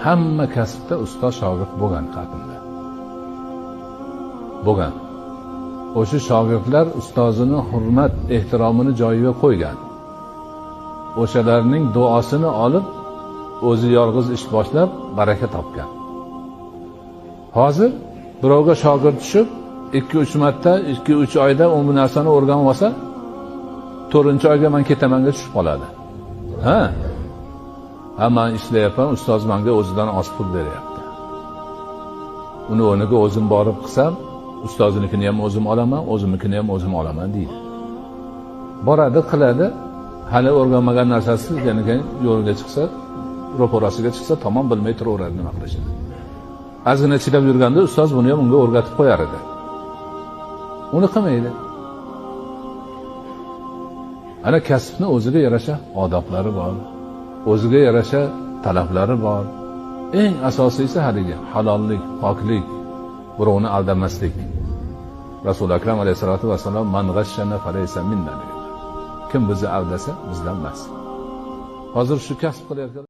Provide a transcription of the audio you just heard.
hamma kasbda ustoz shogird bo'lgan qadimda. Bo'lgan. O'sha shogirdlar ustozini hurmat, ehtiromini joyiga qo'ygan. O'shalarning duosini olib, o'zi yolg'iz ish boshlab, baraka topgan. Hozir birovga shogird tushib, 2-3 marta, 2-3 oyda u bu narsani o'rganib olsa, 4-oyga men ketamanga tushib qoladi. Ha? Men ishlayapman, ustoz menga o'zidan oz pul beryapti. Uni o'rniga o'zim borib qilsam, ustozinikini ham o'zim olaman, o'zimnikini ham o'zim olaman deydi. Boradi, qiladi, hali o'rganmagan narsasi yana yo'lga chiqsa, ro'parasiga chiqsa, tamom bilmay turaveradi nima qilishini. Ozgina chidab yurganda ustoz buni ham unga o'rgatib qo'yar edi. Uni qilmaydi. Ana kasbni o'ziga yarasha odoblari bor, o'ziga yarasha talablari bor. Eng asosiysi haligi halollik, poklik, birovni aldamaslik. Rasul akram alayhisolatu vasallam man g'ashshana falaysa minna. Kim bizni aldasa bizdan emas. Hozir shu kasb qilayotgan